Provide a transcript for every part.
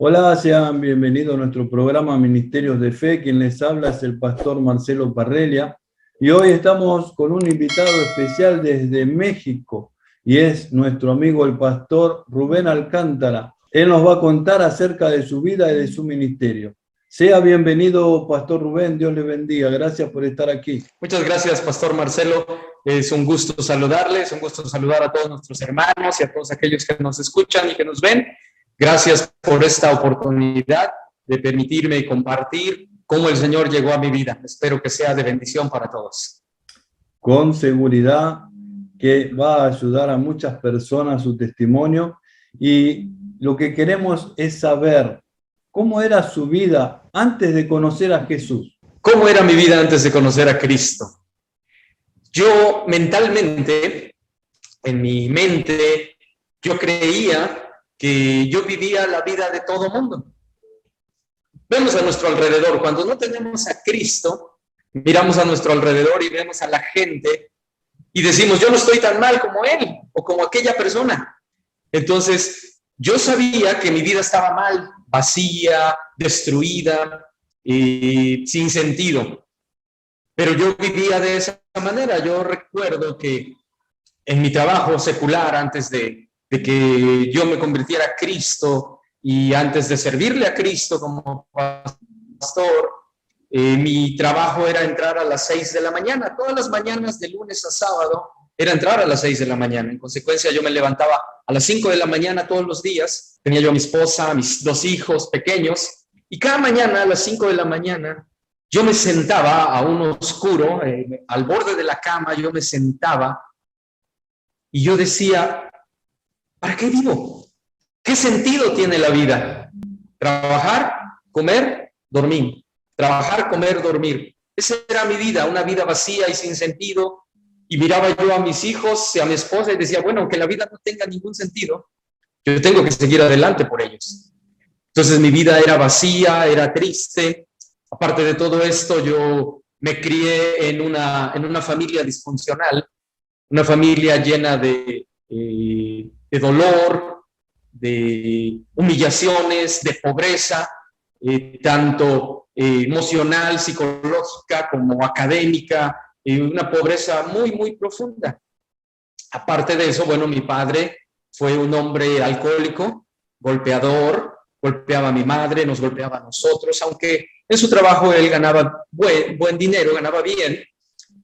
Hola, sean bienvenidos a nuestro programa Ministerios de Fe. Quien les habla es el pastor Marcelo Parrelia. Y hoy estamos con un invitado especial desde México y es nuestro amigo el pastor Rubén Alcántara. Él nos va a contar acerca de su vida y de su ministerio. Sea bienvenido, pastor Rubén. Dios le bendiga. Gracias por estar aquí. Muchas gracias, pastor Marcelo. Es un gusto saludarles, un gusto saludar a todos nuestros hermanos y a todos aquellos que nos escuchan y que nos ven. Gracias por esta oportunidad de permitirme compartir cómo el Señor llegó a mi vida. Espero que sea de bendición para todos. Con seguridad que va a ayudar a muchas personas su testimonio, y lo que queremos es saber cómo era su vida antes de conocer a Jesús. ¿Cómo era mi vida antes de conocer a Cristo? Yo mentalmente, en mi mente, yo creía que yo vivía la vida de todo mundo. Vemos a nuestro alrededor, cuando no tenemos a Cristo, miramos a nuestro alrededor y vemos a la gente y decimos, yo no estoy tan mal como él o como aquella persona. Entonces, yo sabía que mi vida estaba mal, vacía, destruida, sin sentido. Pero yo vivía de esa manera. Yo recuerdo que en mi trabajo secular, antes de que yo me convirtiera a Cristo y antes de servirle a Cristo como pastor, mi trabajo era entrar a las 6 de la mañana. Todas las mañanas, de lunes a sábado, era entrar a las 6 de la mañana. En consecuencia, yo me levantaba a las 5 de la mañana todos los días. Tenía yo a mi esposa, a mis 2 hijos pequeños, y cada mañana a las 5 de la mañana yo me sentaba a un oscuro, al borde de la cama, yo me sentaba y yo decía, ¿para qué vivo? ¿Qué sentido tiene la vida? Trabajar, comer, dormir. Trabajar, comer, dormir. Esa era mi vida, una vida vacía y sin sentido. Y miraba yo a mis hijos y a mi esposa y decía, bueno, aunque la vida no tenga ningún sentido, yo tengo que seguir adelante por ellos. Entonces mi vida era vacía, era triste. Aparte de todo esto, yo me crié en una familia disfuncional, una familia llena de dolor, de humillaciones, de pobreza, tanto emocional, psicológica como académica, una pobreza muy, muy profunda. Aparte de eso, bueno, mi padre fue un hombre alcohólico, golpeador, golpeaba a mi madre, nos golpeaba a nosotros, aunque en su trabajo él ganaba buen dinero, ganaba bien,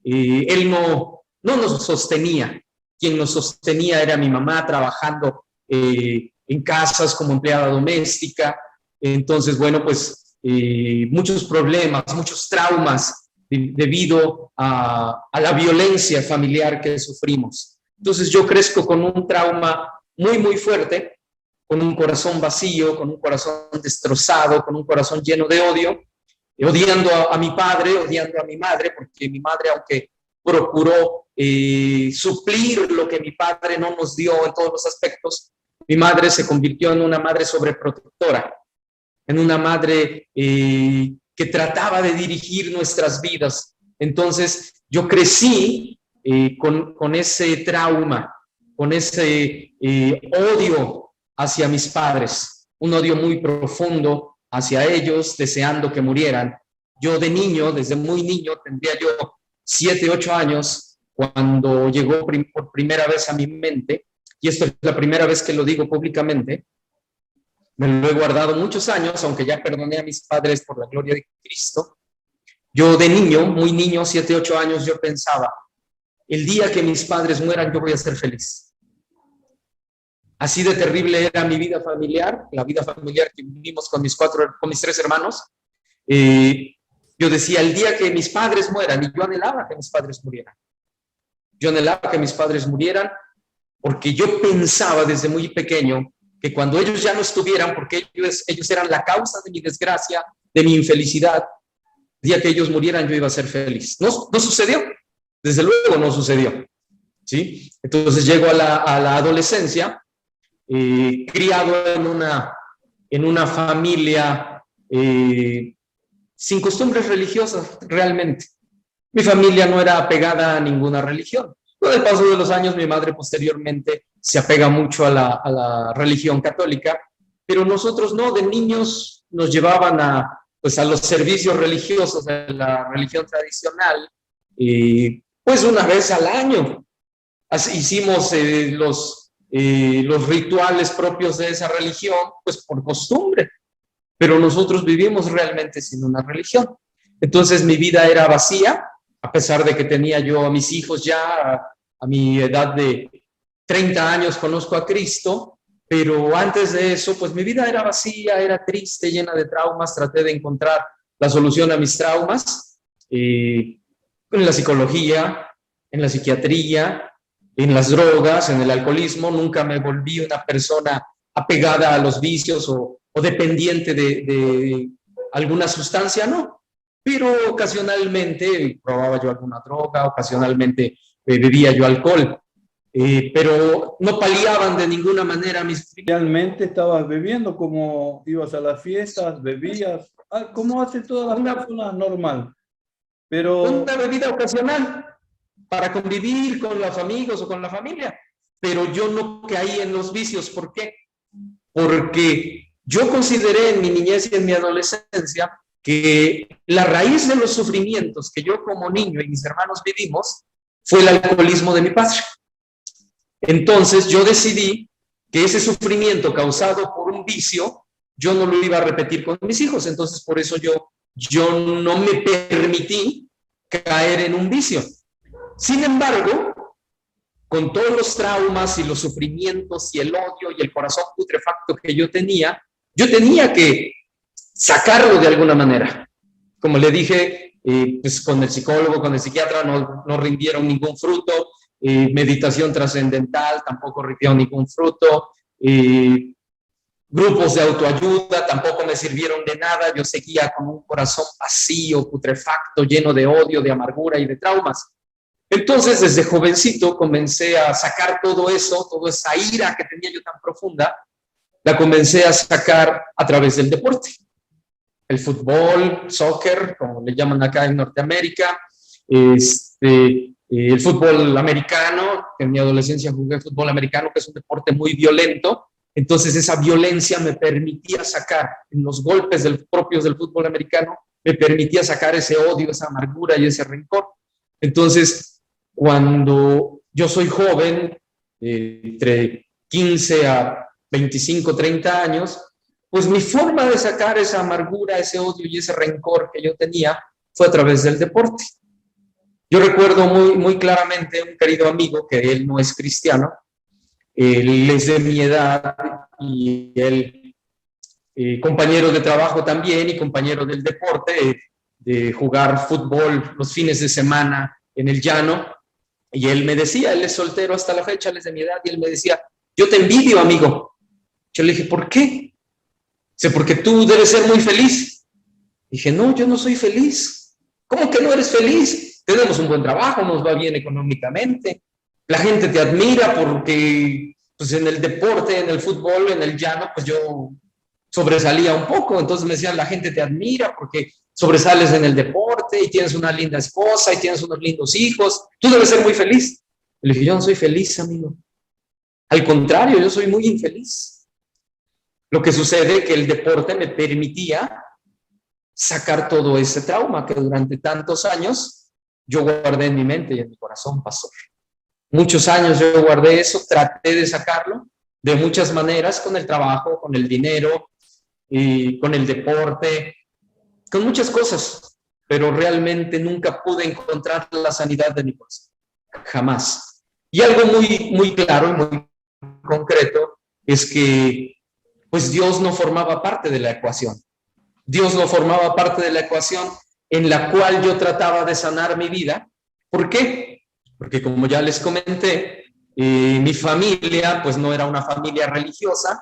él no nos sostenía. Quien nos sostenía era mi mamá trabajando en casas como empleada doméstica. Entonces, bueno, pues muchos problemas, muchos traumas debido a la violencia familiar que sufrimos. Entonces yo crezco con un trauma muy, muy fuerte, con un corazón vacío, con un corazón destrozado, con un corazón lleno de odio, odiando a mi padre, odiando a mi madre, porque mi madre, aunque procuró suplir lo que mi padre no nos dio en todos los aspectos, mi madre se convirtió en una madre sobreprotectora, en una madre que trataba de dirigir nuestras vidas. Entonces yo crecí con ese trauma, con ese odio hacia mis padres, un odio muy profundo hacia ellos, deseando que murieran. Yo de niño, desde muy niño, tendría yo 7, 8 años, cuando llegó por primera vez a mi mente, y esto es la primera vez que lo digo públicamente, me lo he guardado muchos años, aunque ya perdoné a mis padres por la gloria de Cristo. Yo de niño, muy niño, 7, 8 años, yo pensaba, el día que mis padres mueran, yo voy a ser feliz. Así de terrible era mi vida familiar, la vida familiar que vivimos con mis 3 hermanos. Yo decía, el día que mis padres mueran, y yo anhelaba que mis padres murieran. Yo anhelaba que mis padres murieran porque yo pensaba desde muy pequeño que cuando ellos ya no estuvieran, porque ellos eran la causa de mi desgracia, de mi infelicidad, el día que ellos murieran yo iba a ser feliz. No sucedió, desde luego no sucedió, ¿sí? Entonces llego a la adolescencia, criado en una familia sin costumbres religiosas realmente. Mi familia no era apegada a ninguna religión. Con el paso de los años, mi madre posteriormente se apega mucho a la religión católica, pero nosotros no, de niños nos llevaban a, pues, a los servicios religiosos de la religión tradicional, pues una vez al año. Así hicimos los rituales propios de esa religión, pues por costumbre, pero nosotros vivimos realmente sin una religión. Entonces mi vida era vacía, a pesar de que tenía yo a mis hijos ya, a mi edad de 30 años conozco a Cristo, pero antes de eso, pues mi vida era vacía, era triste, llena de traumas. Traté de encontrar la solución a mis traumas en la psicología, en la psiquiatría, en las drogas, en el alcoholismo. Nunca me volví una persona apegada a los vicios o dependiente de alguna sustancia, no. Pero ocasionalmente probaba yo alguna droga, ocasionalmente bebía yo alcohol. Pero no paliaban de ninguna manera mis... ¿Realmente estabas bebiendo? ¿Cómo ibas a las fiestas? ¿Bebías? ¿Cómo hace todas las personas normal? Pero... una bebida ocasional para convivir con los amigos o con la familia. Pero yo no caí en los vicios. ¿Por qué? Porque yo consideré en mi niñez y en mi adolescencia que la raíz de los sufrimientos que yo como niño y mis hermanos vivimos fue el alcoholismo de mi padre. Entonces yo decidí que ese sufrimiento causado por un vicio, yo no lo iba a repetir con mis hijos. Entonces por eso yo no me permití caer en un vicio. Sin embargo, con todos los traumas y los sufrimientos y el odio y el corazón putrefacto que yo tenía que sacarlo de alguna manera. Como le dije, pues con el psicólogo, con el psiquiatra no rindieron ningún fruto. Meditación trascendental tampoco rindieron ningún fruto. Grupos de autoayuda tampoco me sirvieron de nada. Yo seguía con un corazón vacío, putrefacto, lleno de odio, de amargura y de traumas. Entonces, desde jovencito comencé a sacar todo eso, toda esa ira que tenía yo tan profunda, la comencé a sacar a través del deporte. El fútbol, soccer, como le llaman acá en Norteamérica, el fútbol americano. En mi adolescencia jugué fútbol americano, que es un deporte muy violento. Entonces esa violencia me permitía sacar, en los golpes propios del fútbol americano, me permitía sacar ese odio, esa amargura y ese rencor. Entonces, cuando yo soy joven, entre 15 a 25, 30 años, pues mi forma de sacar esa amargura, ese odio y ese rencor que yo tenía fue a través del deporte. Yo recuerdo muy claramente un querido amigo, que él no es cristiano, él es de mi edad y él compañero de trabajo también y compañero del deporte, de jugar fútbol los fines de semana en el llano. Y él me decía, él es soltero hasta la fecha, él es de mi edad, y él me decía, yo te envidio, amigo. Yo le dije, ¿por qué? Dice, porque tú debes ser muy feliz. Dije, no, yo no soy feliz. ¿Cómo que no eres feliz? Tenemos un buen trabajo, nos va bien económicamente, la gente te admira porque pues en el deporte, en el fútbol, en el llano, pues yo sobresalía un poco. Entonces me decían, la gente te admira porque sobresales en el deporte y tienes una linda esposa y tienes unos lindos hijos, tú debes ser muy feliz. Le dije, yo no soy feliz, amigo. Al contrario, yo soy muy infeliz. Lo que sucede es que el deporte me permitía sacar todo ese trauma que durante tantos años yo guardé en mi mente y en mi corazón, pastor. Muchos años yo guardé eso, traté de sacarlo de muchas maneras, con el trabajo, con el dinero, y con el deporte, con muchas cosas, pero realmente nunca pude encontrar la sanidad de mi corazón, jamás. Y algo muy claro y muy concreto es que pues Dios no formaba parte de la ecuación. Dios no formaba parte de la ecuación en la cual yo trataba de sanar mi vida. ¿Por qué? Porque como ya les comenté, mi familia pues no era una familia religiosa.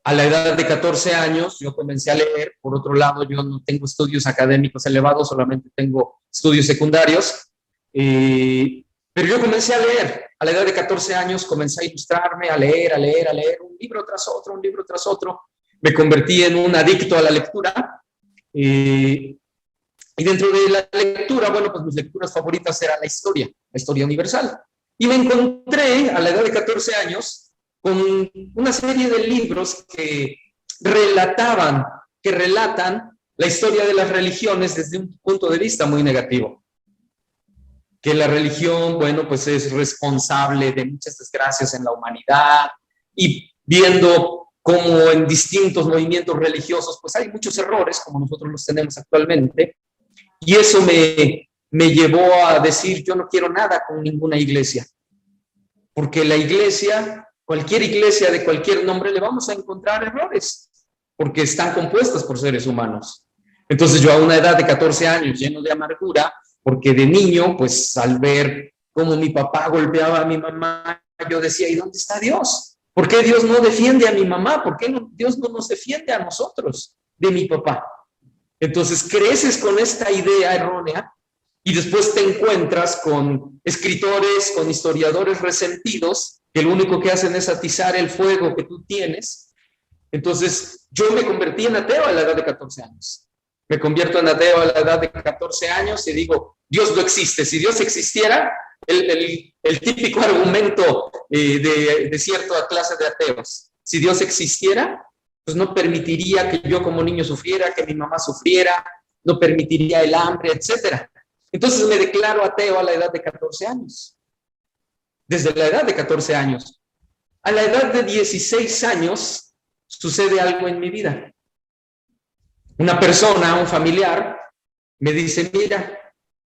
A la edad de 14 años yo comencé a leer. Por otro lado, yo no tengo estudios académicos elevados, solamente tengo estudios secundarios. Pero yo comencé a leer. A la edad de 14 años comencé a ilustrarme, a leer, un libro tras otro, un libro tras otro. Me convertí en un adicto a la lectura. Y dentro de la lectura, bueno, pues mis lecturas favoritas eran la historia universal. Y me encontré a la edad de 14 años con una serie de libros que relatan la historia de las religiones desde un punto de vista muy negativo. Que la religión, bueno, pues es responsable de muchas desgracias en la humanidad, y viendo cómo en distintos movimientos religiosos, pues hay muchos errores, como nosotros los tenemos actualmente, y eso me llevó a decir, yo no quiero nada con ninguna iglesia, porque la iglesia, cualquier iglesia de cualquier nombre, le vamos a encontrar errores, porque están compuestas por seres humanos. Entonces yo a una edad de 14 años, lleno de amargura, porque de niño, pues al ver cómo mi papá golpeaba a mi mamá, yo decía, ¿y dónde está Dios? ¿Por qué Dios no defiende a mi mamá? ¿Por qué Dios no nos defiende a nosotros de mi papá? Entonces creces con esta idea errónea y después te encuentras con escritores, con historiadores resentidos, que lo único que hacen es atizar el fuego que tú tienes. Entonces yo me convertí en ateo a la edad de 14 años. Me convierto en ateo a la edad de 14 años y digo, Dios no existe. Si Dios existiera, el típico argumento de cierta clase de ateos, si Dios existiera, pues no permitiría que yo como niño sufriera, que mi mamá sufriera, no permitiría el hambre, etc. Entonces me declaro ateo a la edad de 14 años. Desde la edad de 14 años. A la edad de 16 años sucede algo en mi vida. Una persona, un familiar, me dice, mira,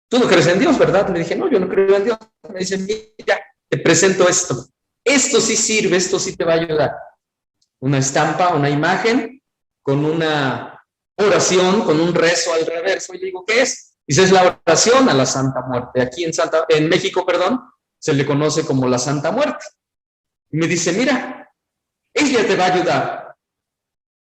tú no crees en Dios, ¿verdad? Le dije, no, yo no creo en Dios. Me dice, mira, te presento esto. Esto sí sirve, esto sí te va a ayudar. Una estampa, una imagen, con una oración, con un rezo al reverso. Y le digo, ¿qué es? Dice, es la oración a la Santa Muerte. Aquí en México, se le conoce como la Santa Muerte. Y me dice, mira, ella te va a ayudar.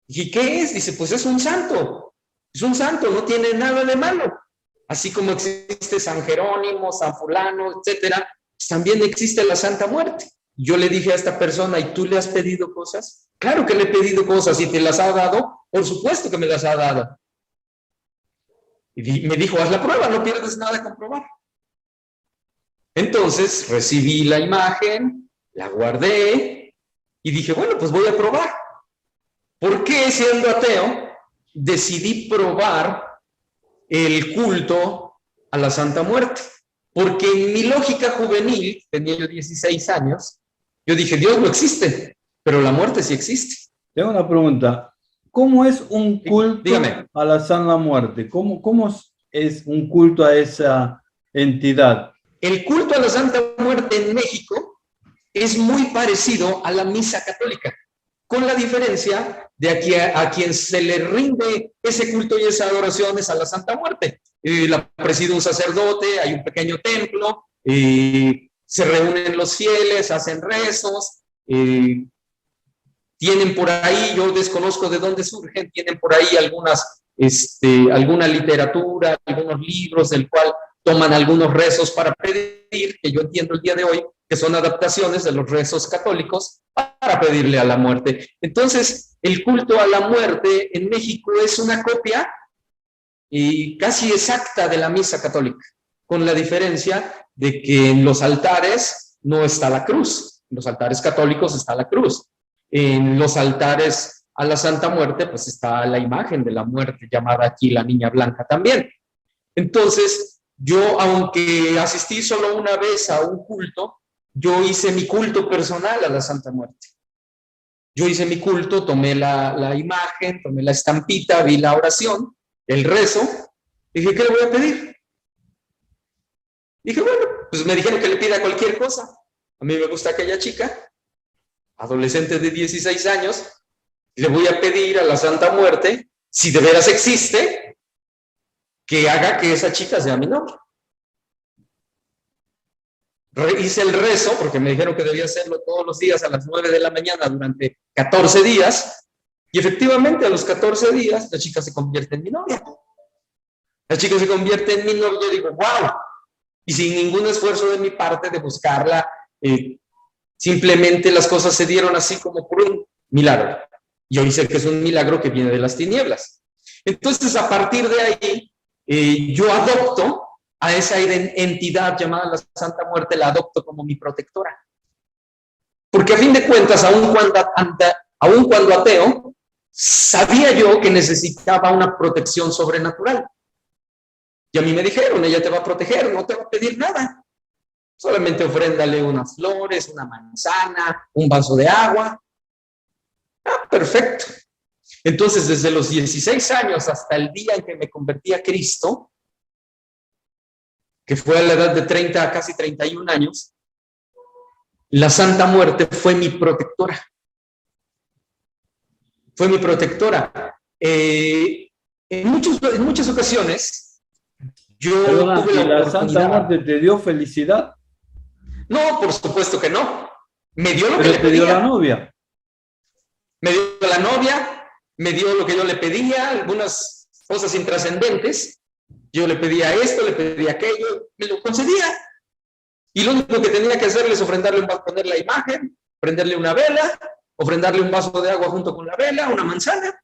¿Y qué es? Dice, pues es un santo, no tiene nada de malo. Así como existe San Jerónimo, San Fulano, etcétera, pues también existe la Santa Muerte. Yo le dije a esta persona, ¿y tú le has pedido cosas? Claro que le he pedido cosas, ¿y te las ha dado? Por supuesto que me las ha dado. Y me dijo, haz la prueba, no pierdes nada con probar. Entonces recibí la imagen, la guardé y dije, bueno, pues voy a probar. ¿Por qué, siendo ateo, decidí probar el culto a la Santa Muerte? Porque en mi lógica juvenil, tenía yo 16 años, yo dije, Dios no existe, pero la muerte sí existe. Tengo una pregunta. ¿Cómo es un culto Dígame. a la Santa Muerte? ¿Cómo es un culto a esa entidad? El culto a la Santa Muerte en México es muy parecido a la misa católica, con la diferencia de que a quien se le rinde ese culto y esa adoración es a la Santa Muerte. La preside un sacerdote, hay un pequeño templo, se reúnen los fieles, hacen rezos, tienen por ahí, yo desconozco de dónde surgen, tienen por ahí alguna literatura, algunos libros del cual toman algunos rezos para pedir, que yo entiendo el día de hoy, que son adaptaciones de los rezos católicos para pedirle a la muerte. Entonces, el culto a la muerte en México es una copia casi exacta de la misa católica, con la diferencia de que en los altares no está la cruz, en los altares católicos está la cruz, en los altares a la Santa Muerte pues está la imagen de la muerte, llamada aquí la Niña Blanca también. Entonces, yo, aunque asistí solo una vez a un culto, yo hice mi culto personal a la Santa Muerte. Yo hice mi culto, tomé la imagen, tomé la estampita, vi la oración, el rezo, y dije, ¿qué le voy a pedir? Dije, bueno, pues me dijeron que le pida cualquier cosa. A mí me gusta aquella chica, adolescente de 16 años, le voy a pedir a la Santa Muerte, si de veras existe, que haga que esa chica sea mi novia. Hice el rezo, porque me dijeron que debía hacerlo todos los días a las 9 de la mañana durante 14 días, y efectivamente a los 14 días la chica se convierte en mi novia. La chica se convierte en mi novia y digo, wow, y sin ningún esfuerzo de mi parte de buscarla, simplemente las cosas se dieron así como por un milagro. Yo hice que es un milagro que viene de las tinieblas. Entonces, a partir de ahí, yo adopto a esa entidad llamada la Santa Muerte, la adopto como mi protectora. Porque a fin de cuentas, aun cuando ateo, sabía yo que necesitaba una protección sobrenatural. Y a mí me dijeron, ella te va a proteger, no te va a pedir nada. Solamente ofréndale unas flores, una manzana, un vaso de agua. Ah, perfecto. Entonces, desde los 16 años hasta el día en que me convertí a Cristo, que fue a la edad de 30, casi 31 años, la Santa Muerte fue mi protectora. Fue mi protectora. En muchas ocasiones, yo Perdona, tuve ¿y la la oportunidad. Santa Muerte te dio felicidad? No, por supuesto que no. Me dio lo que Pero le te dio la pedía. novia. Me dio la novia, me dio lo que yo le pedía, algunas cosas intrascendentes. Yo le pedía esto, le pedía aquello, me lo concedía. Y lo único que tenía que hacerle es ofrendarle poner la imagen, prenderle una vela, ofrendarle un vaso de agua junto con la vela, una manzana,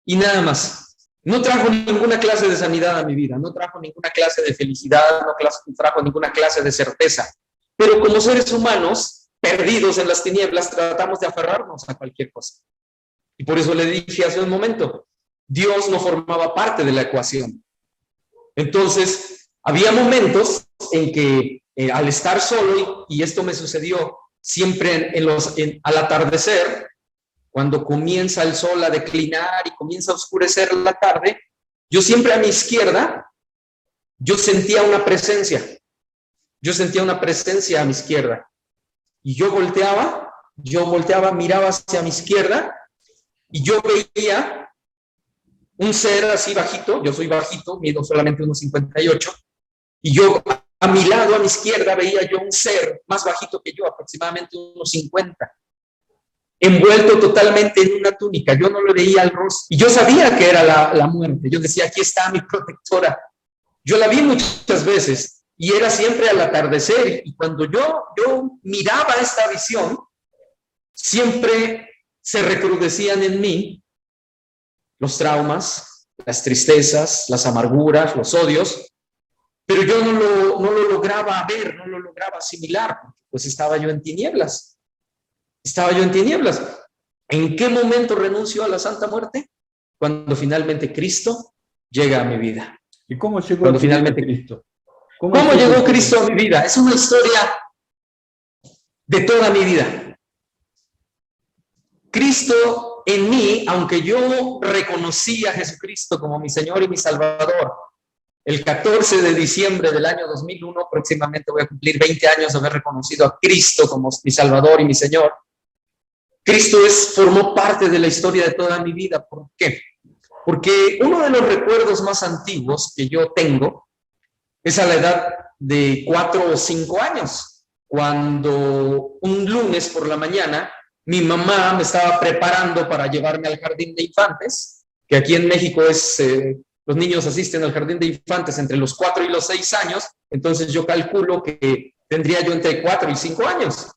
y nada más. No trajo ninguna clase de sanidad a mi vida, no trajo ninguna clase de felicidad, no trajo ninguna clase de certeza. Pero como seres humanos, perdidos en las tinieblas, tratamos de aferrarnos a cualquier cosa. Y por eso le dije hace un momento, Dios no formaba parte de la ecuación. Entonces, había momentos en que al estar solo, y esto me sucedió siempre al atardecer, cuando comienza el sol a declinar y comienza a oscurecer la tarde, yo siempre a mi izquierda, yo sentía una presencia a mi izquierda. Y yo volteaba, miraba hacia mi izquierda, y yo veía un ser así bajito, yo soy bajito, mido solamente unos 58, y yo a mi lado, a mi izquierda, veía yo un ser más bajito que yo, aproximadamente unos 50, envuelto totalmente en una túnica. Yo no le veía el rostro, y yo sabía que era la muerte. Yo decía, aquí está mi protectora. Yo la vi muchas veces, y era siempre al atardecer, y cuando yo miraba esta visión, siempre se recrudecían en mí los traumas, las tristezas, las amarguras, los odios, pero yo no lo lograba ver, no lo lograba asimilar, porque pues estaba yo en tinieblas. ¿En qué momento renuncio a la Santa Muerte? Cuando finalmente Cristo llega a mi vida. ¿Y cómo llegó a tu vida Cristo? ¿Cómo llegó Cristo a mi vida? Es una historia de toda mi vida. Cristo en mí, aunque yo reconocí a Jesucristo como mi Señor y mi Salvador, el 14 de diciembre del año 2001, próximamente voy a cumplir 20 años de haber reconocido a Cristo como mi Salvador y mi Señor. Cristo formó parte de la historia de toda mi vida. ¿Por qué? Porque uno de los recuerdos más antiguos que yo tengo es a la edad de 4 o 5 años, cuando un lunes por la mañana mi mamá me estaba preparando para llevarme al jardín de infantes, que aquí en México los niños asisten al jardín de infantes entre los 4 y los 6 años, entonces yo calculo que tendría yo entre 4 y 5 años.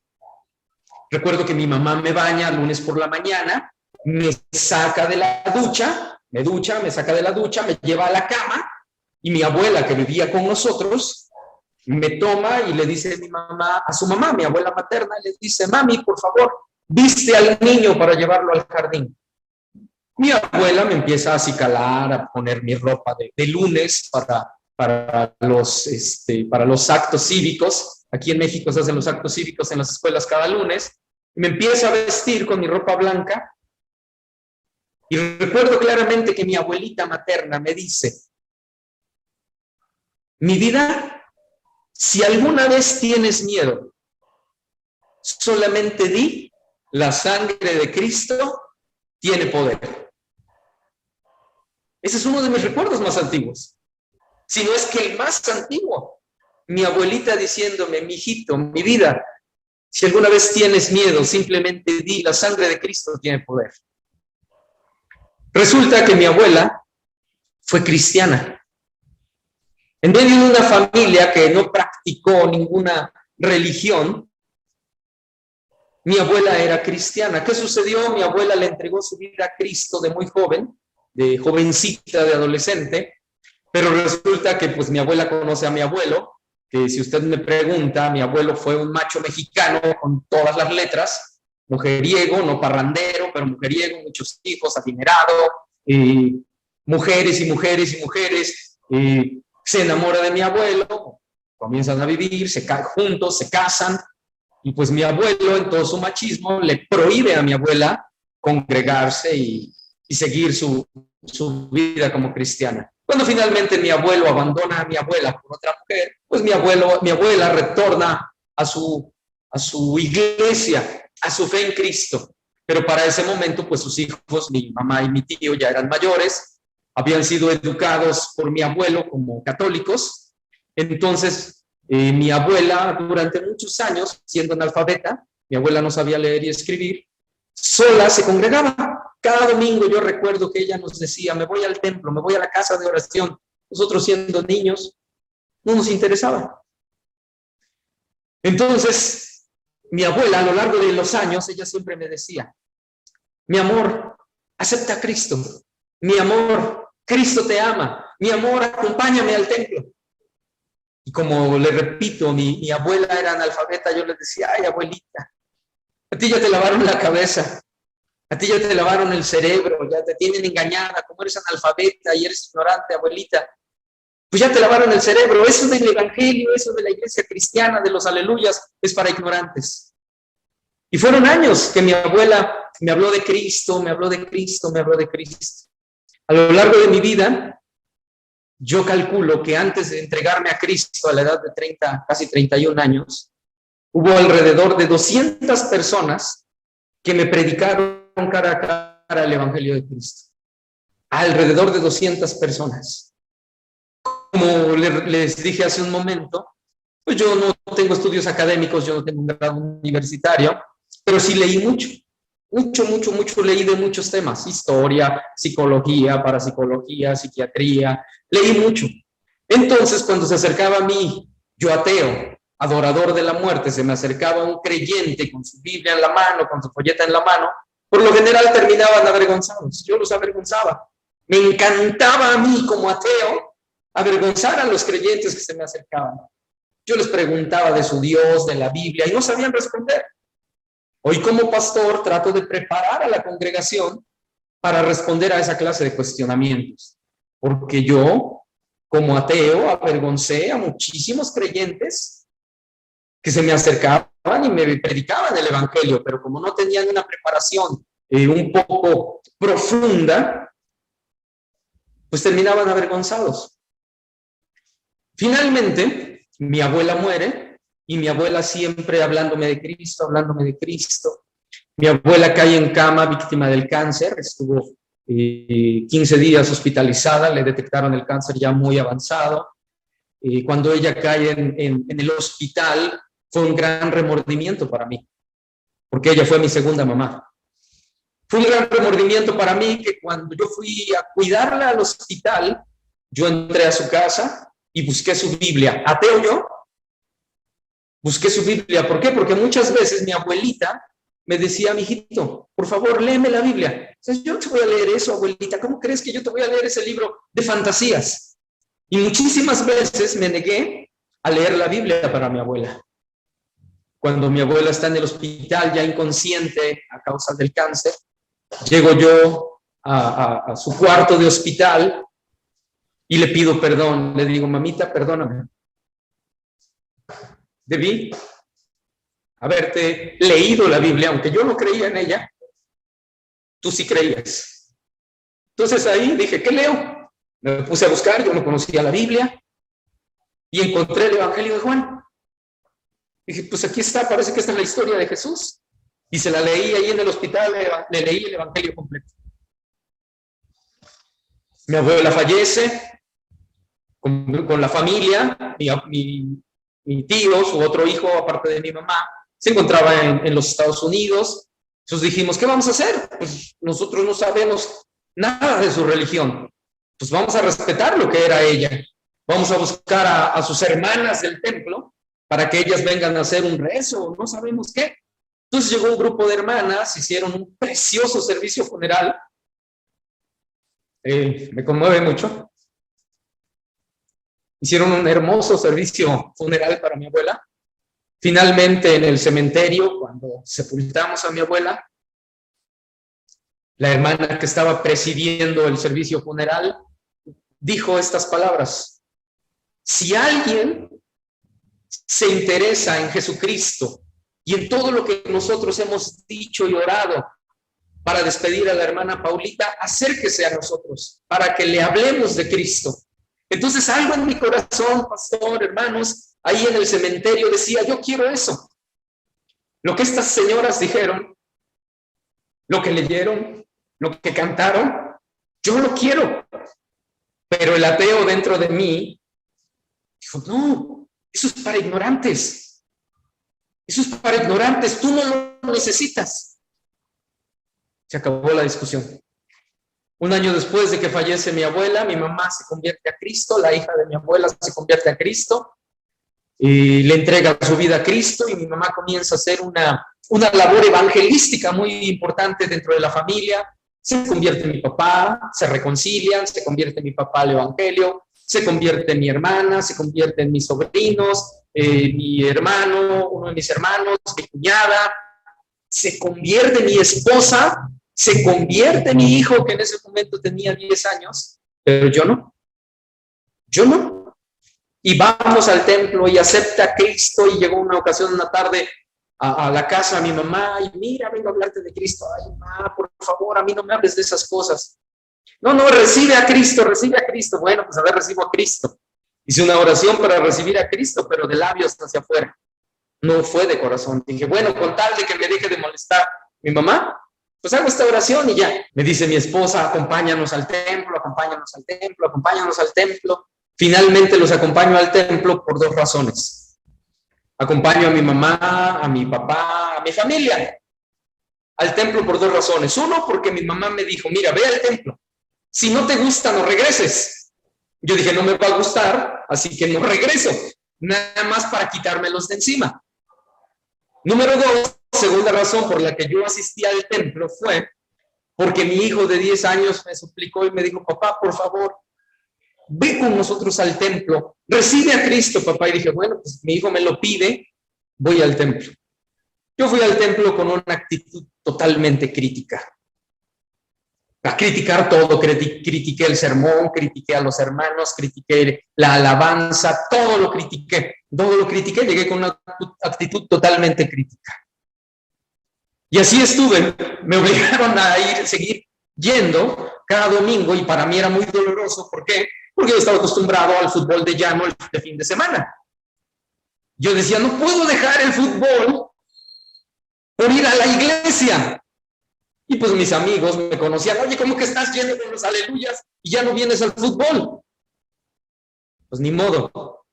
Recuerdo que mi mamá me baña lunes por la mañana, me saca de la ducha, me saca de la ducha, me lleva a la cama, y mi abuela, que vivía con nosotros, me toma y le dice a su mamá, mi abuela materna, le dice, mami, por favor, viste al niño para llevarlo al jardín. Mi abuela me empieza a acicalar, a poner mi ropa de lunes para los actos cívicos. Aquí en México se hacen los actos cívicos en las escuelas cada lunes. Me empieza a vestir con mi ropa blanca. Y recuerdo claramente que mi abuelita materna me dice, mi vida, si alguna vez tienes miedo, solamente di, la sangre de Cristo tiene poder. Ese es uno de mis recuerdos más antiguos, si no es que el más antiguo. Mi abuelita diciéndome, mijito, mi vida, si alguna vez tienes miedo, simplemente di, la sangre de Cristo tiene poder. Resulta que mi abuela fue cristiana. En medio de una familia que no practicó ninguna religión, mi abuela era cristiana. ¿Qué sucedió? Mi abuela le entregó su vida a Cristo de muy joven, de jovencita, de adolescente, pero resulta que pues mi abuela conoce a mi abuelo, que si usted me pregunta, mi abuelo fue un macho mexicano con todas las letras, mujeriego, no parrandero, pero mujeriego, muchos hijos, adinerado, mujeres y mujeres y mujeres, se enamora de mi abuelo, comienzan a vivir, se caen juntos, se casan, y pues mi abuelo en todo su machismo le prohíbe a mi abuela congregarse y seguir su vida como cristiana. Cuando finalmente mi abuelo abandona a mi abuela por otra mujer, pues mi abuela retorna a su iglesia, a su fe en Cristo. Pero para ese momento, pues sus hijos, mi mamá y mi tío, ya eran mayores, habían sido educados por mi abuelo como católicos. Entonces, mi abuela, durante muchos años, siendo analfabeta, mi abuela no sabía leer y escribir, sola se congregaba. Cada domingo yo recuerdo que ella nos decía, me voy al templo, me voy a la casa de oración. Nosotros siendo niños, no nos interesaba. Entonces, mi abuela a lo largo de los años, ella siempre me decía, mi amor, acepta a Cristo. Mi amor, Cristo te ama. Mi amor, acompáñame al templo. Y como le repito, mi abuela era analfabeta, yo le decía, ay, abuelita, a ti ya te lavaron la cabeza. A ti ya te lavaron el cerebro, ya te tienen engañada, como eres analfabeta y eres ignorante, abuelita, pues ya te lavaron el cerebro. Eso del evangelio, eso de la iglesia cristiana, de los aleluyas, es para ignorantes. Y fueron años que mi abuela me habló de Cristo, me habló de Cristo, me habló de Cristo. A lo largo de mi vida, yo calculo que antes de entregarme a Cristo a la edad de 30, casi 31 años, hubo alrededor de 200 personas que me predicaron cara a cara el Evangelio de Cristo. Alrededor de 200 personas. Como les dije hace un momento, pues yo no tengo estudios académicos, yo no tengo un grado universitario, pero sí leí mucho leí de muchos temas, historia, psicología, parapsicología, psiquiatría, leí mucho. Entonces, cuando se acercaba a mí, yo ateo, adorador de la muerte, se me acercaba un creyente con su Biblia en la mano, con su folleta en la mano, por lo general terminaban avergonzados. Yo los avergonzaba. Me encantaba a mí como ateo avergonzar a los creyentes que se me acercaban. Yo les preguntaba de su Dios, de la Biblia, y no sabían responder. Hoy como pastor trato de preparar a la congregación para responder a esa clase de cuestionamientos. Porque yo, como ateo, avergoncé a muchísimos creyentes que se me acercaban y me predicaban el evangelio, pero como no tenían una preparación un poco profunda, pues terminaban avergonzados. Finalmente, mi abuela muere y mi abuela siempre hablándome de Cristo, hablándome de Cristo. Mi abuela cae en cama víctima del cáncer, estuvo 15 días hospitalizada, le detectaron el cáncer ya muy avanzado. Cuando ella cae en el hospital, fue un gran remordimiento para mí, porque ella fue mi segunda mamá. Fue un gran remordimiento para mí que cuando yo fui a cuidarla al hospital, yo entré a su casa y busqué su Biblia. Ateo yo, busqué su Biblia. ¿Por qué? Porque muchas veces mi abuelita me decía, mijito, por favor, léeme la Biblia. O sea, yo no te voy a leer eso, abuelita. ¿Cómo crees que yo te voy a leer ese libro de fantasías? Y muchísimas veces me negué a leer la Biblia para mi abuela. Cuando mi abuela está en el hospital ya inconsciente a causa del cáncer, llego yo a su cuarto de hospital y le pido perdón. Le digo, mamita, perdóname. Debí haberte leído la Biblia, aunque yo no creía en ella, tú sí creías. Entonces ahí dije, ¿qué leo? Me puse a buscar, yo no conocía la Biblia y encontré el Evangelio de Juan. Dije, pues aquí está, parece que esta es la historia de Jesús. Y se la leí ahí en el hospital, le leí el Evangelio completo. Mi abuela fallece con la familia, mi tío, su otro hijo, aparte de mi mamá, se encontraba en los Estados Unidos. Entonces dijimos, ¿qué vamos a hacer? Pues nosotros no sabemos nada de su religión. Pues vamos a respetar lo que era ella. Vamos a buscar a sus hermanas del templo para que ellas vengan a hacer un rezo, no sabemos qué. Entonces llegó un grupo de hermanas, hicieron un precioso servicio funeral. Me conmueve mucho. Hicieron un hermoso servicio funeral para mi abuela. Finalmente, en el cementerio, cuando sepultamos a mi abuela, la hermana que estaba presidiendo el servicio funeral dijo estas palabras: si alguien se interesa en Jesucristo y en todo lo que nosotros hemos dicho y orado para despedir a la hermana Paulita, acérquese a nosotros para que le hablemos de Cristo. Entonces algo en mi corazón, pastor, hermanos, ahí en el cementerio decía: yo quiero eso. Lo que estas señoras dijeron, lo que leyeron, lo que cantaron, yo lo quiero. Pero el ateo dentro de mí dijo: no, eso es para ignorantes. Eso es para ignorantes, tú no lo necesitas. Se acabó la discusión. Un año después de que fallece mi abuela, mi mamá se convierte a Cristo, la hija de mi abuela se convierte a Cristo, y le entrega su vida a Cristo, y mi mamá comienza a hacer una labor evangelística muy importante dentro de la familia. Se convierte mi papá, se reconcilian, se convierte mi papá al evangelio, se convierte mi hermana, se convierte en mis sobrinos, mi hermano, uno de mis hermanos, mi cuñada, se convierte mi esposa, se convierte mi hijo, que en ese momento tenía 10 años, pero yo no. Y vamos al templo y acepta a Cristo, y llegó una ocasión, una tarde, a la casa a mi mamá, y mira, vengo a hablarte de Cristo. Ay, mamá, por favor, a mí no me hables de esas cosas. No, recibe a Cristo. Bueno, pues a ver, recibo a Cristo. Hice una oración para recibir a Cristo, pero de labios hacia afuera. No fue de corazón. Dije, bueno, con tal de que me deje de molestar mi mamá, pues hago esta oración y ya. Me dice mi esposa: acompáñanos al templo, acompáñanos al templo, acompáñanos al templo. Finalmente los acompaño al templo por 2 razones. Acompaño a mi mamá, a mi papá, a mi familia al templo por 2 razones. Uno, porque mi mamá me dijo: mira, ve al templo. Si no te gusta, no regreses. Yo dije: no me va a gustar, así que no regreso. Nada más para quitármelos de encima. Número 2, segunda razón por la que yo asistí al templo fue porque mi hijo de 10 años me suplicó y me dijo: papá, por favor, ve con nosotros al templo, recibe a Cristo, papá. Y dije: bueno, pues mi hijo me lo pide, voy al templo. Yo fui al templo con una actitud totalmente crítica. A criticar todo, critiqué el sermón, critiqué a los hermanos, critiqué la alabanza, todo lo critiqué, llegué con una actitud totalmente crítica. Y así estuve, me obligaron a seguir yendo cada domingo, y para mí era muy doloroso. ¿Por qué? Porque yo estaba acostumbrado al fútbol de llano de fin de semana. Yo decía: no puedo dejar el fútbol por ir a la iglesia. Y pues mis amigos me conocían: oye, ¿cómo que estás lleno de los aleluyas y ya no vienes al fútbol? Pues ni modo.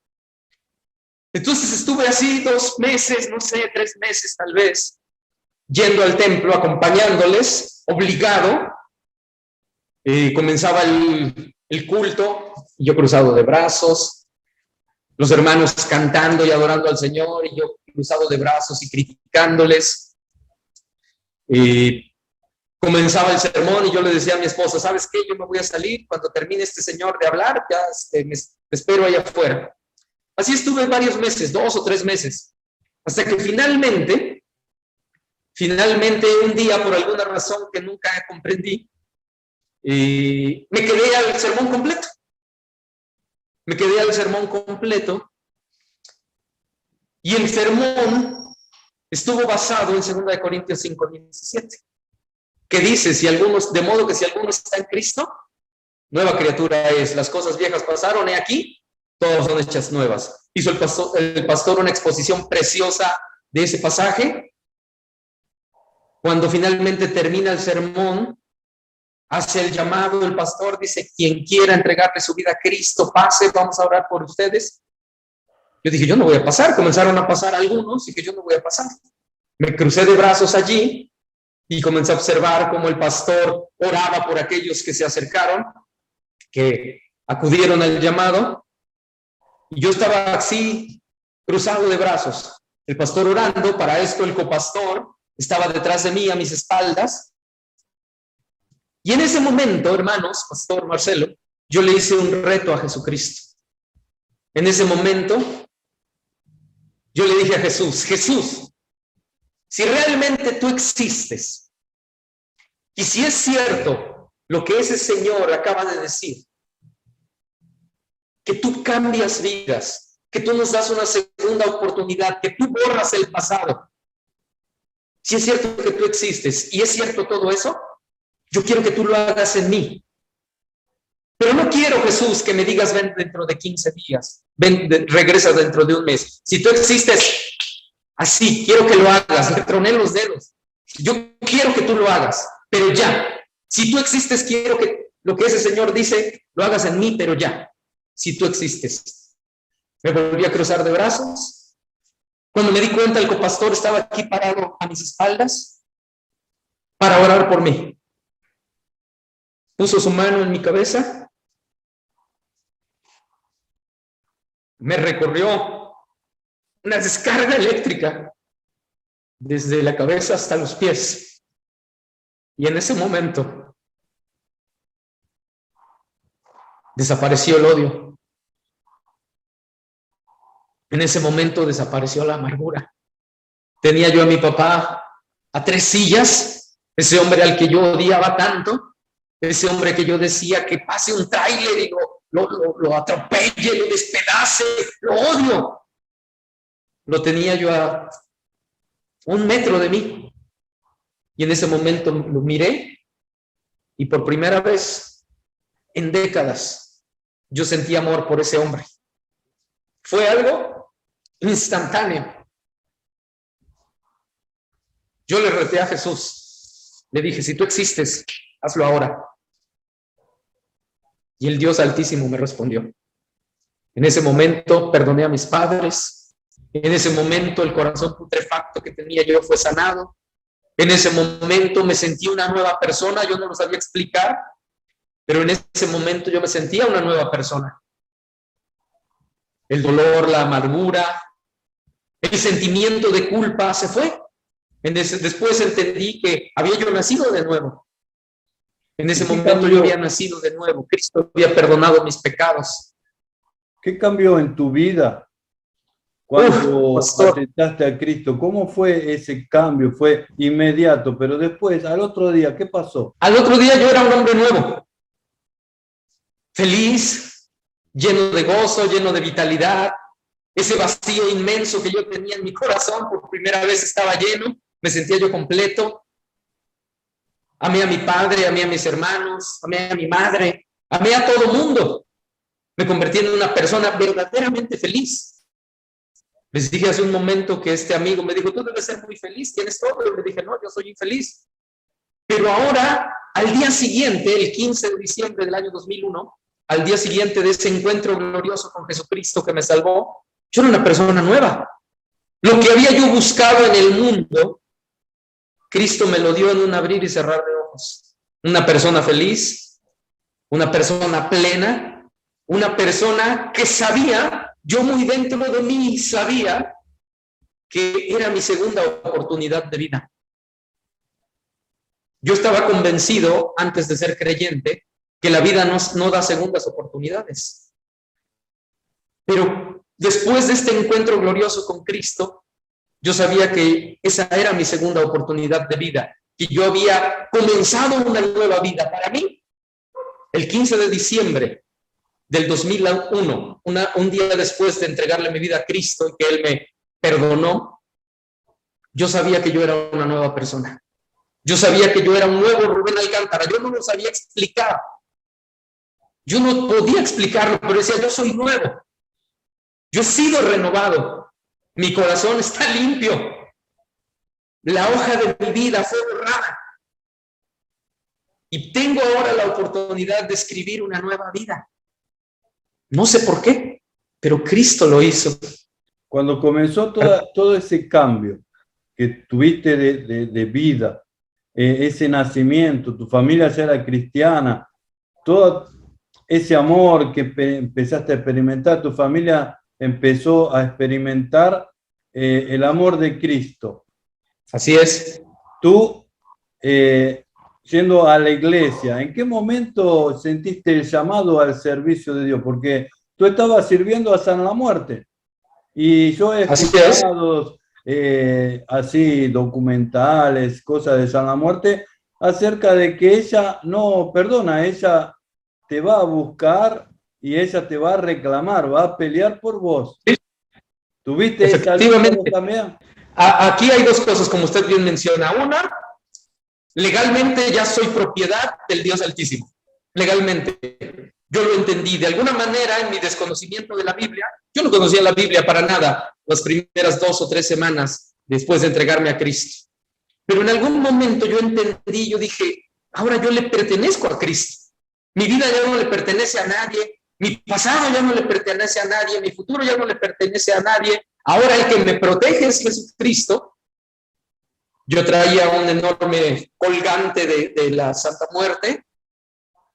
Entonces estuve así 2 meses, no sé, 3 meses tal vez, yendo al templo, acompañándoles, obligado. Comenzaba el culto, yo cruzado de brazos, los hermanos cantando y adorando al Señor, y yo cruzado de brazos y criticándoles. Comenzaba el sermón y yo le decía a mi esposa: ¿sabes qué? Yo me voy a salir cuando termine este señor de hablar, ya me espero allá afuera. Así estuve varios meses, 2 o 3 meses, hasta que finalmente un día, por alguna razón que nunca comprendí, me quedé al sermón completo. Y el sermón estuvo basado en 2 Corintios 5:17. Que dice: de modo que si alguno está en Cristo, nueva criatura es. Las cosas viejas pasaron, he aquí, todas son hechas nuevas. Hizo el pastor una exposición preciosa de ese pasaje. Cuando finalmente termina el sermón, hace el llamado, el pastor dice: quien quiera entregarle su vida a Cristo, pase, vamos a orar por ustedes. Yo dije: yo no voy a pasar. Comenzaron a pasar algunos, y que yo no voy a pasar. Me crucé de brazos allí y comencé a observar cómo el pastor oraba por aquellos que se acercaron, que acudieron al llamado. Y yo estaba así, cruzado de brazos, el pastor orando. Para esto el copastor estaba detrás de mí, a mis espaldas. Y en ese momento, hermanos, pastor Marcelo, yo le hice un reto a Jesucristo. En ese momento yo le dije a Jesús, Jesús, si realmente tú existes, y si es cierto lo que ese señor acaba de decir, que tú cambias vidas, que tú nos das una segunda oportunidad, que tú borras el pasado, si es cierto que tú existes y es cierto todo eso, yo quiero que tú lo hagas en mí. Pero no quiero, Jesús, que me digas ven dentro de 15 días, ven, regresa dentro de un mes. Si tú existes así, quiero que lo hagas, me troné los dedos. Yo quiero que tú lo hagas, pero ya. Si tú existes, quiero que lo que ese señor dice, lo hagas en mí, pero ya. Si tú existes. Me volví a cruzar de brazos. Cuando me di cuenta, el copastor estaba aquí parado a mis espaldas para orar por mí. Puso su mano en mi cabeza, me recorrió una descarga eléctrica desde la cabeza hasta los pies. Y en ese momento desapareció el odio. En ese momento desapareció la amargura. Tenía yo a mi papá a 3 sillas, ese hombre al que yo odiaba tanto, ese hombre que yo decía que pase un tráiler y lo atropelle, lo despedace, lo odio. Lo tenía yo a 1 metro de mí. Y en ese momento lo miré y por primera vez en décadas yo sentí amor por ese hombre. Fue algo instantáneo. Yo le reté a Jesús. Le dije, si tú existes, hazlo ahora. Y el Dios Altísimo me respondió. En ese momento perdoné a mis padres. En ese momento el corazón putrefacto que tenía yo fue sanado. En ese momento me sentí una nueva persona. Yo no lo sabía explicar, pero en ese momento yo me sentía una nueva persona. El dolor, la amargura, el sentimiento de culpa se fue. Después entendí que había yo nacido de nuevo. En ese momento yo había nacido de nuevo. Cristo había perdonado mis pecados. ¿Qué cambió en tu vida cuando aceptaste a Cristo? ¿Cómo fue ese cambio? Fue inmediato, pero después, al otro día, ¿qué pasó? Al otro día yo era un hombre nuevo. Feliz, lleno de gozo, lleno de vitalidad. Ese vacío inmenso que yo tenía en mi corazón, por primera vez estaba lleno. Me sentía yo completo. Amé a mi padre, amé a mis hermanos, amé a mi madre, amé a todo mundo. Me convertí en una persona verdaderamente feliz. Les dije hace un momento que este amigo me dijo, tú debes ser muy feliz, tienes todo. Y le dije, no, yo soy infeliz. Pero ahora, al día siguiente, el 15 de diciembre del año 2001, al día siguiente de ese encuentro glorioso con Jesucristo que me salvó, yo era una persona nueva. Lo que había yo buscado en el mundo, Cristo me lo dio en un abrir y cerrar de ojos. Una persona feliz, una persona plena, una persona que sabía, yo muy dentro de mí sabía que era mi segunda oportunidad de vida. Yo estaba convencido, antes de ser creyente, que la vida no da segundas oportunidades. Pero después de este encuentro glorioso con Cristo, yo sabía que esa era mi segunda oportunidad de vida, que yo había comenzado una nueva vida. Para mí, el 15 de diciembre del 2001, un día después de entregarle mi vida a Cristo y que Él me perdonó, yo sabía que yo era una nueva persona. Yo sabía que yo era un nuevo Rubén Alcántara. Yo no lo sabía explicar. Yo no podía explicarlo, pero decía, yo soy nuevo. Yo he sido renovado. Mi corazón está limpio. La hoja de mi vida fue borrada. Y tengo ahora la oportunidad de escribir una nueva vida. No sé por qué, pero Cristo lo hizo. Cuando comenzó todo ese cambio que tuviste de vida, ese nacimiento, tu familia ya era cristiana, todo ese amor que empezaste a experimentar, tu familia empezó a experimentar el amor de Cristo. Así es. Tú, yendo a la iglesia, ¿en qué momento sentiste el llamado al servicio de Dios? Porque tú estabas sirviendo hasta la muerte. Y yo he Así es. escuchado así documentales, cosas de San la Muerte, acerca de que ella no perdona, ella te va a buscar y ella te va a reclamar, va a pelear por vos. Sí, ¿Tuviste esa lucha vos efectivamente. también? Aquí hay dos cosas, como usted bien menciona. Una, legalmente ya soy propiedad del Dios Altísimo. Legalmente. Yo lo entendí. De alguna manera, en mi desconocimiento de la Biblia, yo no conocía la Biblia para nada las primeras 2 o 3 semanas después de entregarme a Cristo. Pero en algún momento yo entendí, yo dije, ahora yo le pertenezco a Cristo. Mi vida ya no le pertenece a nadie, mi pasado ya no le pertenece a nadie, mi futuro ya no le pertenece a nadie. Ahora el que me protege es Jesucristo. Yo traía un enorme colgante de la Santa Muerte,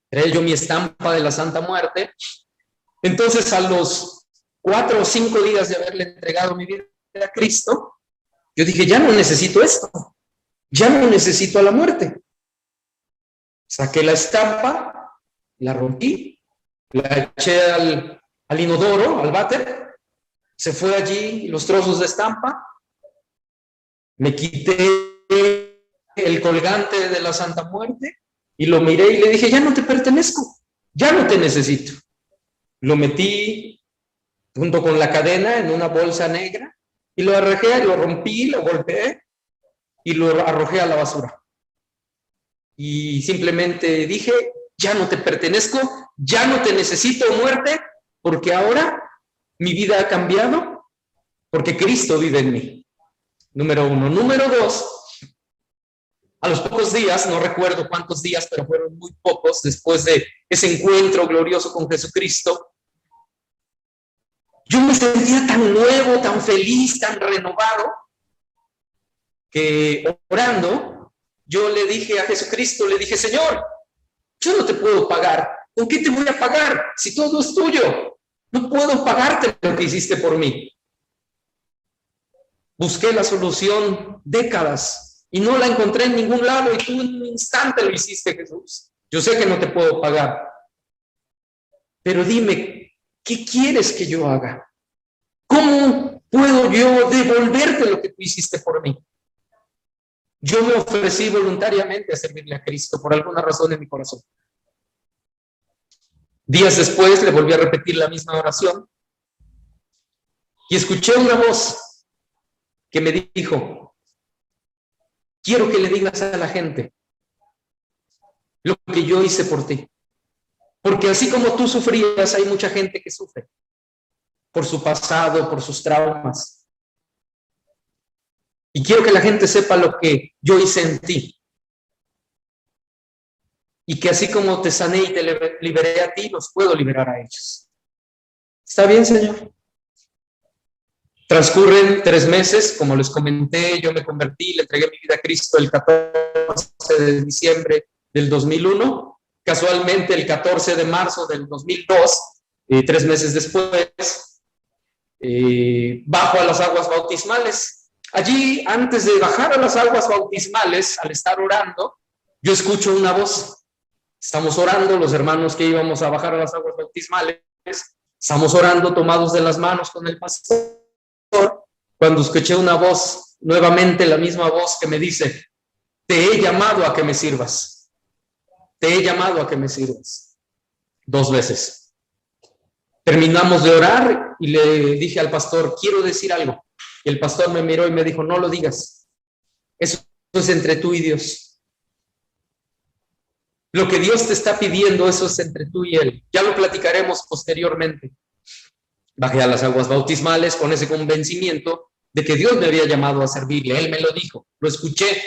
traía yo mi estampa de la Santa Muerte. Entonces, a los 4 o 5 días de haberle entregado mi vida a Cristo, yo dije, ya no necesito esto, ya no necesito a la muerte. Saqué la estampa, la rompí, la eché al inodoro, al váter, se fue allí los trozos de estampa, me quité el colgante de la Santa Muerte y lo miré y le dije, ya no te pertenezco, ya no te necesito. Lo metí junto con la cadena en una bolsa negra y lo arrojé, lo rompí, lo golpeé y lo arrojé a la basura. Y simplemente dije, ya no te pertenezco, ya no te necesito, muerte, porque ahora mi vida ha cambiado, porque Cristo vive en mí. Número 1. Número 2, a los pocos días, no recuerdo cuántos días, pero fueron muy pocos, después de ese encuentro glorioso con Jesucristo, yo me sentía tan nuevo, tan feliz, tan renovado, que orando, yo le dije a Jesucristo, le dije, Señor, yo no te puedo pagar. ¿Con qué te voy a pagar si todo es tuyo? No puedo pagarte lo que hiciste por mí. Busqué la solución décadas y no la encontré en ningún lado y tú en un instante lo hiciste, Jesús. Yo sé que no te puedo pagar, pero dime, ¿qué quieres que yo haga? ¿Cómo puedo yo devolverte lo que tú hiciste por mí? Yo me ofrecí voluntariamente a servirle a Cristo por alguna razón en mi corazón. Días después le volví a repetir la misma oración y escuché una voz que me dijo, quiero que le digas a la gente lo que yo hice por ti. Porque así como tú sufrías, hay mucha gente que sufre por su pasado, por sus traumas. Y quiero que la gente sepa lo que yo hice en ti. Y que así como te sané y te liberé a ti, los puedo liberar a ellos. ¿Está bien, Señor? Transcurren 3 meses, como les comenté, yo me convertí, le entregué mi vida a Cristo el 14 de diciembre del 2001. Casualmente, el 14 de marzo del 2002, 3 meses después, bajo a las aguas bautismales. Allí, antes de bajar a las aguas bautismales, al estar orando, yo escucho una voz. Estamos orando, los hermanos que íbamos a bajar a las aguas bautismales, estamos orando tomados de las manos con el pastor, cuando escuché una voz, nuevamente la misma voz que me dice, te he llamado a que me sirvas. Te he llamado a que me sirvas. 2 veces. Terminamos de orar y le dije al pastor, quiero decir algo. Y el pastor me miró y me dijo, no lo digas. Eso es entre tú y Dios. Lo que Dios te está pidiendo, eso es entre tú y Él. Ya lo platicaremos posteriormente. Bajé a las aguas bautismales con ese convencimiento de que Dios me había llamado a servirle. Él me lo dijo, lo escuché.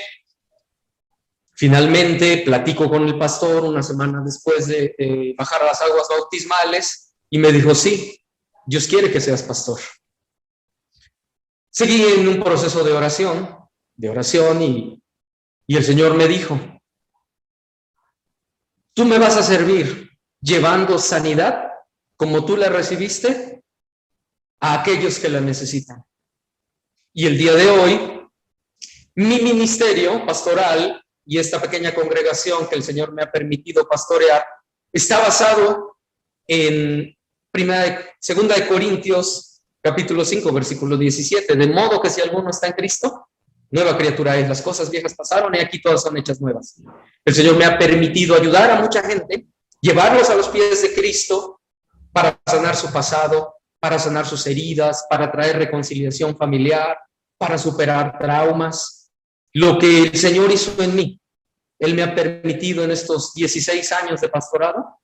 Finalmente platico con el pastor una semana después de bajar a las aguas bautismales y me dijo, sí, Dios quiere que seas pastor. Seguí en un proceso de oración y el Señor me dijo, tú me vas a servir llevando sanidad como tú la recibiste a aquellos que la necesitan. Y el día de hoy, mi ministerio pastoral y esta pequeña congregación que el Señor me ha permitido pastorear está basado en 2 de Corintios capítulo 5, versículo 17. De modo que si alguno está en Cristo, nueva criatura es. Las cosas viejas pasaron y aquí todas son hechas nuevas. El Señor me ha permitido ayudar a mucha gente, llevarlos a los pies de Cristo para sanar su pasado, para sanar sus heridas, para traer reconciliación familiar, para superar traumas. Lo que el Señor hizo en mí, Él me ha permitido en estos 16 años de pastorado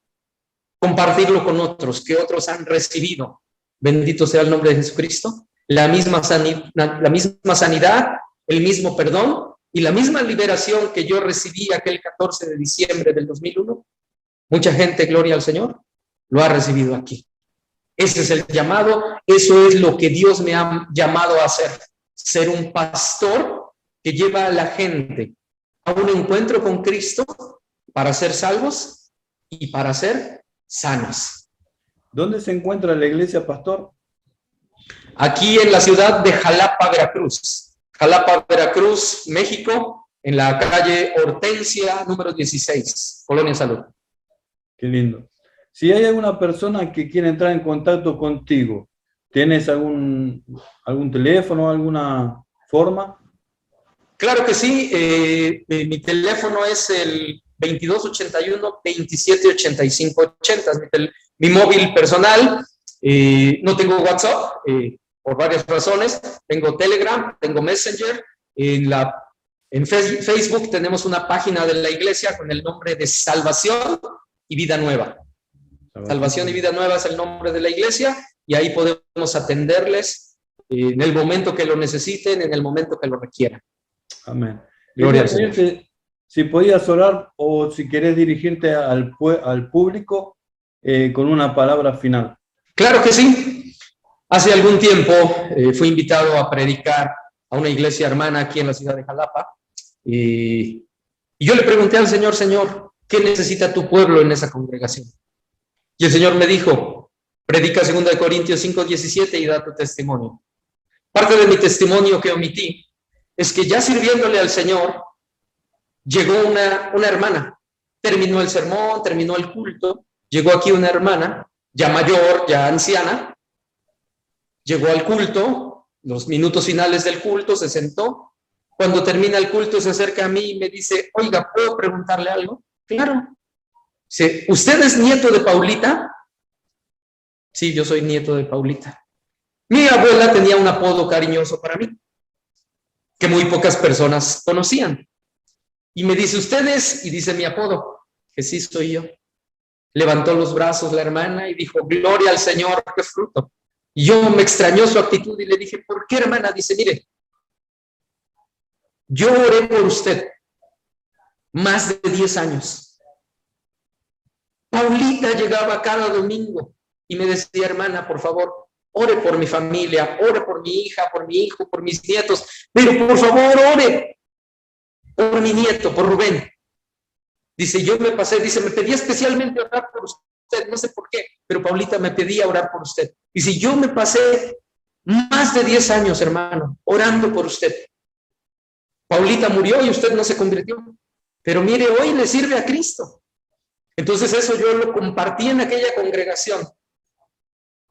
compartirlo con otros, que otros han recibido. Bendito sea el nombre de Jesucristo. La misma sanidad, el mismo perdón y la misma liberación que yo recibí aquel 14 de diciembre del 2001. Mucha gente, gloria al Señor, lo ha recibido aquí. Ese es el llamado, eso es lo que Dios me ha llamado a hacer. Ser un pastor que lleva a la gente a un encuentro con Cristo para ser salvos y para ser sanos. ¿Dónde se encuentra la iglesia, pastor? Aquí en la ciudad de Jalapa, Veracruz. Jalapa, Veracruz, México, en la calle Hortensia, número 16, Colonia Salud. Qué lindo. Si hay alguna persona que quiere entrar en contacto contigo, ¿tienes algún teléfono, alguna forma? Claro que sí. Mi teléfono es el 2281-278580. Mi móvil personal. No tengo WhatsApp por varias razones. Tengo Telegram, tengo Messenger. En Facebook tenemos una página de la iglesia con el nombre de Salvación y Vida Nueva. Salvación y Vida Nueva es el nombre de la iglesia y ahí podemos atenderles en el momento que lo necesiten, en el momento que lo requieran. Amén. Gloria al Señor. Si podías orar o si querés dirigirte al público con una palabra final. Claro que sí. Hace algún tiempo fui invitado a predicar a una iglesia hermana aquí en la ciudad de Jalapa y yo le pregunté al Señor, Señor, ¿qué necesita tu pueblo en esa congregación? Y el Señor me dijo, predica 2 Corintios 5:17 y da tu testimonio. Parte de mi testimonio que omití es que ya sirviéndole al Señor, llegó una hermana, terminó el sermón, terminó el culto, llegó aquí una hermana, ya mayor, ya anciana, llegó al culto, los minutos finales del culto, se sentó. Cuando termina el culto se acerca a mí y me dice, oiga, ¿puedo preguntarle algo? Claro. Dice, ¿usted es nieto de Paulita? Sí, yo soy nieto de Paulita. Mi abuela tenía un apodo cariñoso para mí, que muy pocas personas conocían. Y me dice, ¿usted es? Y dice mi apodo, que sí soy yo. Levantó los brazos la hermana y dijo, gloria al Señor, qué fruto. Y yo me extrañó su actitud y le dije, ¿por qué, hermana? Dice, mire, yo oré por usted más de 10 años. Paulita llegaba cada domingo y me decía, hermana, por favor, ore por mi familia, ore por mi hija, por mi hijo, por mis nietos, pero por favor, ore por mi nieto, por Rubén. Dice, yo me pasé, dice, me pedía especialmente orar por usted, no sé por qué, pero Paulita me pedía orar por usted. Dice, yo me pasé más de 10 años, hermano, orando por usted. Paulita murió y usted no se convirtió, pero mire, hoy le sirve a Cristo. Entonces eso yo lo compartí en aquella congregación.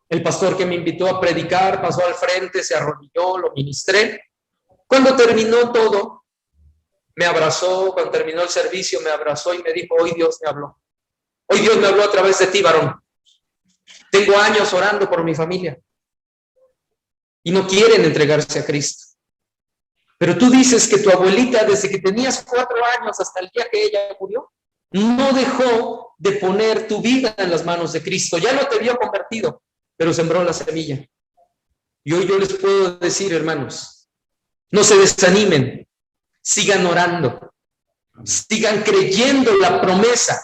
El pastor que me invitó a predicar pasó al frente, se arrodilló, lo ministré. Cuando terminó todo, me abrazó, cuando terminó el servicio me abrazó y me dijo, hoy Dios me habló. Hoy Dios me habló a través de ti, varón. Tengo años orando por mi familia y no quieren entregarse a Cristo. Pero tú dices que tu abuelita, desde que tenías 4 años hasta el día que ella murió, no dejó de poner tu vida en las manos de Cristo. Ya no te vio convertido, pero sembró la semilla. Y hoy yo les puedo decir, hermanos, no se desanimen, sigan orando, sigan creyendo la promesa.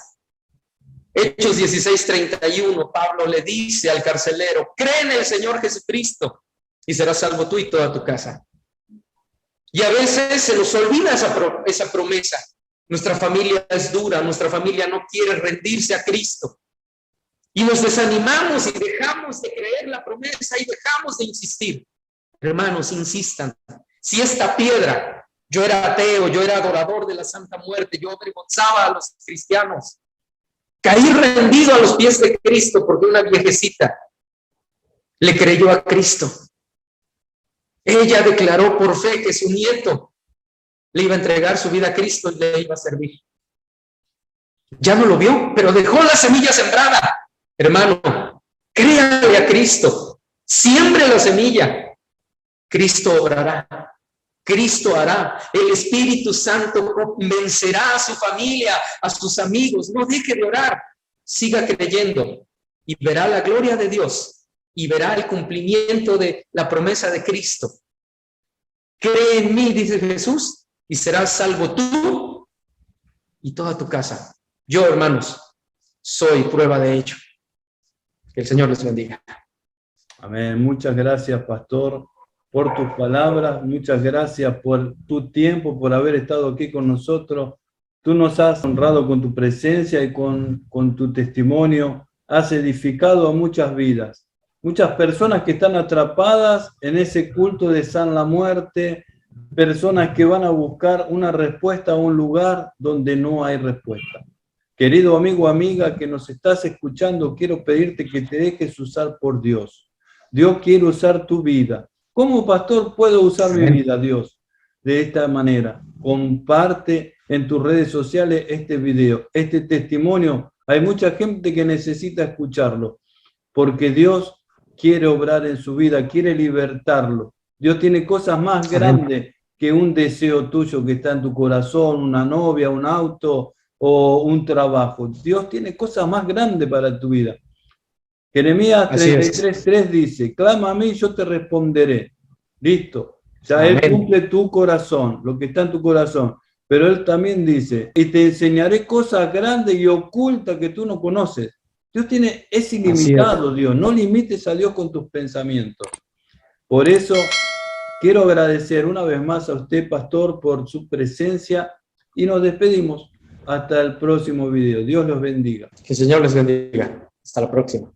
Hechos 16:31, Pablo le dice al carcelero, cree en el Señor Jesucristo y serás salvo tú y toda tu casa. Y a veces se nos olvida esa promesa. Nuestra familia es dura, nuestra familia no quiere rendirse a Cristo. Y nos desanimamos y dejamos de creer la promesa y dejamos de insistir. Hermanos, insistan. Si esta piedra, yo era ateo, yo era adorador de la Santa Muerte, yo avergonzaba a los cristianos. Caí rendido a los pies de Cristo porque una viejecita le creyó a Cristo. Ella declaró por fe que su nieto le iba a entregar su vida a Cristo y le iba a servir. Ya no lo vio, pero dejó la semilla sembrada. Hermano, créale a Cristo, siembre la semilla. Cristo obrará, Cristo hará. El Espíritu Santo convencerá a su familia, a sus amigos. No deje de orar, siga creyendo y verá la gloria de Dios y verá el cumplimiento de la promesa de Cristo. Cree en mí, dice Jesús, y serás salvo tú y toda tu casa. Yo, hermanos, soy prueba de ello. Que el Señor les bendiga. Amén. Muchas gracias, pastor, por tus palabras. Muchas gracias por tu tiempo, por haber estado aquí con nosotros. Tú nos has honrado con tu presencia y con tu testimonio. Has edificado a muchas vidas. Muchas personas que están atrapadas en ese culto de San la Muerte, personas que van a buscar una respuesta a un lugar donde no hay respuesta. Querido amigo, amiga que nos estás escuchando, quiero pedirte que te dejes usar por Dios. Dios quiere usar tu vida. ¿Cómo, pastor, puedo usar mi vida, Dios? De esta manera. Comparte en tus redes sociales este video, este testimonio. Hay mucha gente que necesita escucharlo, porque Dios quiere obrar en su vida, quiere libertarlo. Dios tiene cosas más grandes que un deseo tuyo que está en tu corazón, una novia, un auto o un trabajo. Dios tiene cosas más grandes para tu vida. Jeremías 33:3 dice, clama a mí y yo te responderé. Listo. Ya Amén. Él cumple tu corazón, lo que está en tu corazón. Pero Él también dice, y te enseñaré cosas grandes y ocultas que tú no conoces. Dios es ilimitado, Dios. No limites a Dios con tus pensamientos. Por eso quiero agradecer una vez más a usted, pastor, por su presencia y nos despedimos hasta el próximo video. Dios los bendiga. Que el Señor les bendiga. Hasta la próxima.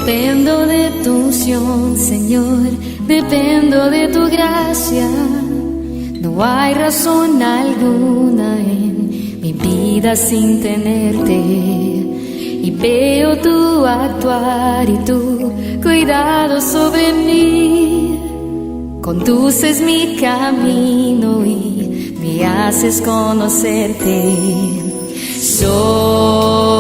Dependo de tu unción, Señor, dependo de tu gracia. No hay razón alguna en mi vida sin tenerte. Y veo tu actuar y tu cuidado sobre mí. Conduces mi camino y me haces conocerte. Soy